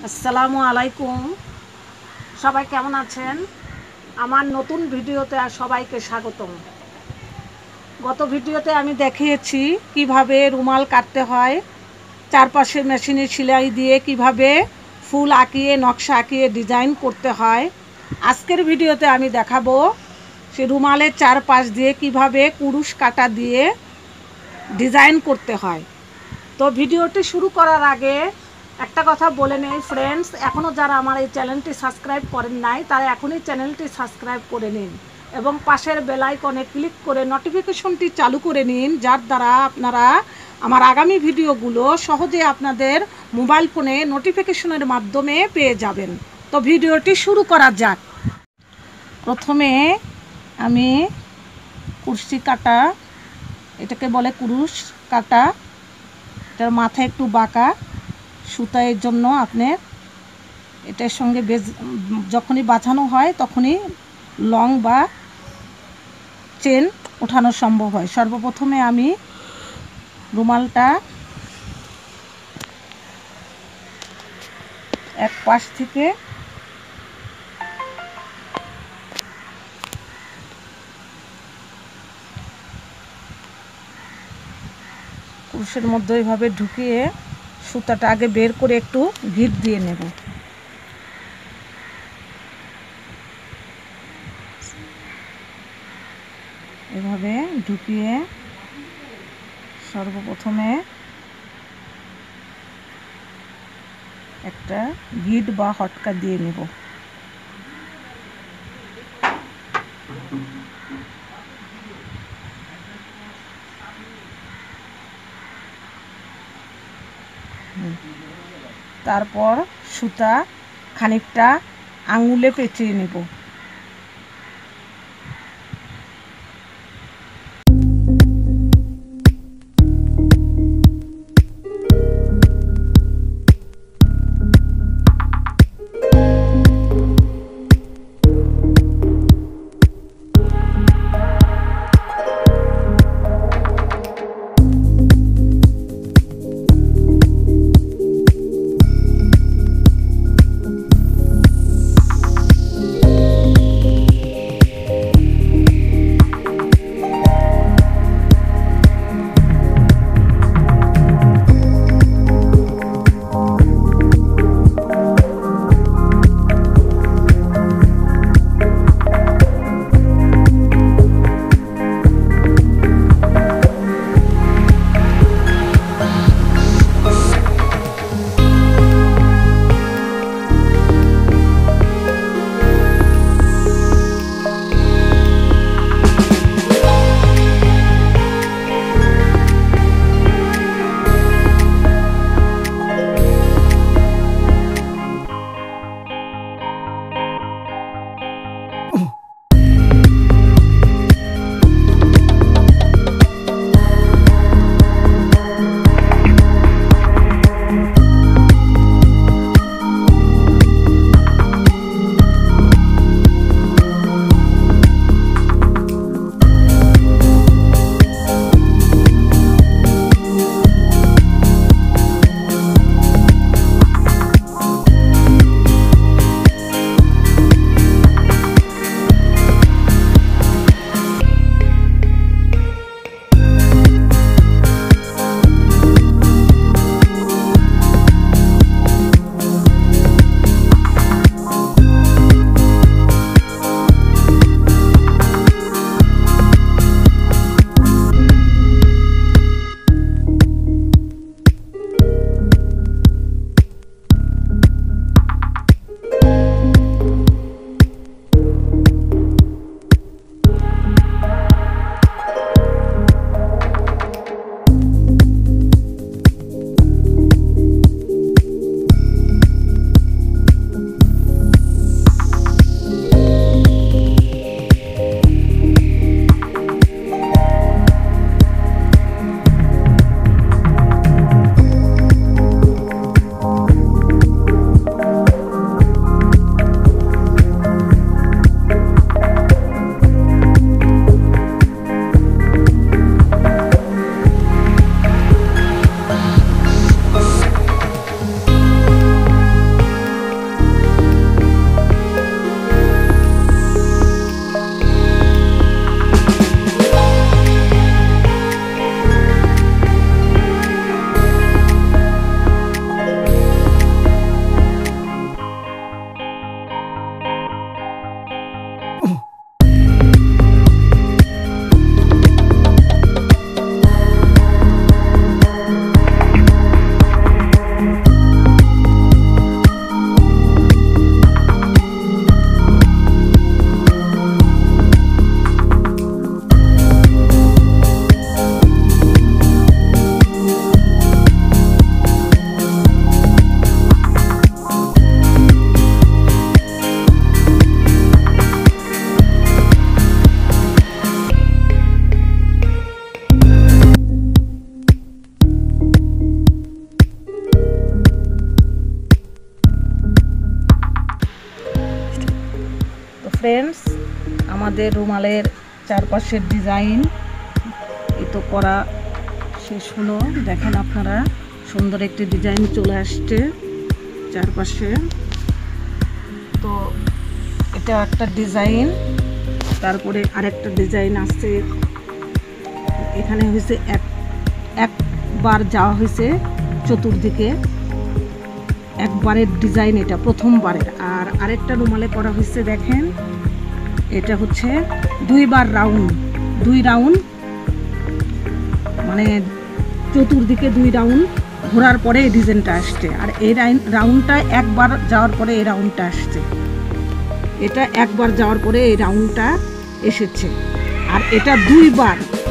আসসালামু আলাইকুম। সবাই কেমন আছেন? আমার নতুন ভিডিওতে সবাইকে স্বাগতম। গত ভিডিওতে আমি দেখিয়েছি কিভাবে রুমাল কাটতে হয়, চারপাশে মেশিনে সেলাই দিয়ে কিভাবে ফুল আঁকিয়ে নকশা আঁকিয়ে ডিজাইন করতে হয়। আজকের ভিডিওতে আমি দেখাবো সে রুমালের চারপাশ দিয়ে কিভাবে কুরুশ কাটা দিয়ে ডিজাইন করতে হয়। তো ভিডিওটি শুরু করার আগে একটা কথা বলে নেই ফ্রেন্ডস, এখনও যারা আমার এই চ্যানেলটি সাবস্ক্রাইব করেন নাই তারা এখনই চ্যানেলটি সাবস্ক্রাইব করে নিন এবং পাশের বেল আইকনে ক্লিক করে নোটিফিকেশনটি চালু করে নিন, যার দ্বারা আপনারা আমার আগামী ভিডিওগুলো সহজে আপনাদের মোবাইল ফোনে নোটিফিকেশনের মাধ্যমে পেয়ে যাবেন। তো ভিডিওটি শুরু করা যাক। প্রথমে আমি কুরুশ কাটা, এটাকে বলে কুরুশ কাটা, এটার মাথা একটু বাঁকা, সুতা এর জন্য আপনার এটার সঙ্গে যখনই বাঁধানো হয় তখনই লং বা চেন ওঠানো সম্ভব হয়। সর্বপ্রথমে আমি রুমালটা এক পাশ থেকে কুরুশের মধ্যে এইভাবে ঢুকিয়ে সুতাটা আগে বের করে একটু গিট দিয়ে নেব। এভাবে ঢুকিয়ে সর্বপ্রথমে একটা গিট বা হটকা দিয়ে নেব। তারপর সুতা খানিকটা আঙুলে পেঁচিয়ে নেব। ফ্রেন্ডস, আমাদের রুমালের চারপাশের ডিজাইন এই তো করা শেষ হলো। দেখেন আপনারা, সুন্দর একটি ডিজাইন চলে আসছে চারপাশে। তো এটা একটা ডিজাইন, তারপরে আরেকটা ডিজাইন আসছে। এখানে হয়েছে একবার যাওয়া হয়েছে চতুর্দিকে, একবারের ডিজাইন, এটা প্রথমবারের। আর আরেকটা রুমালে করা হয়েছে, দেখেন এটা হচ্ছে দুইবার রাউন্ড, 2 রাউন্ড, মানে চতুর্দিকে 2 রাউন্ড ঘোরার পরে এই ডিজাইনটা আসছে। আর এই রাউন্ডটা একবার যাওয়ার পরে এই রাউন্ডটা আসছে, এটা একবার যাওয়ার পরে এই রাউন্ডটা এসেছে। আর এটা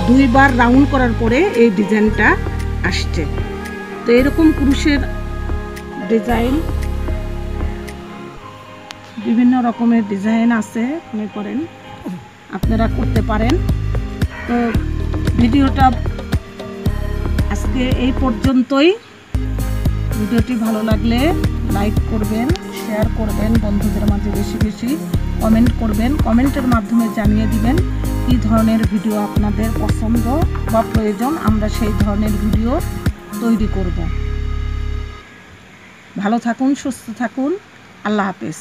দুইবার রাউন্ড করার পরে এই ডিজাইনটা আসছে। তো এরকম কুরুশের ডিজাইন, বিভিন্ন রকমের ডিজাইন আছে, মনে করেন আপনারা করতে পারেন। তো ভিডিওটা আজকে এই পর্যন্তই। ভিডিওটি ভালো লাগলে লাইক করবেন, শেয়ার করবেন, বন্ধুদের মাঝে বেশি বেশি কমেন্ট করবেন। কমেন্টের মাধ্যমে জানিয়ে দিবেন কী ধরনের ভিডিও আপনাদের পছন্দ বা প্রয়োজন, আমরা সেই ধরনের ভিডিও তৈরি করব। ভালো থাকুন, সুস্থ থাকুন, আল্লাহ হাফেজ।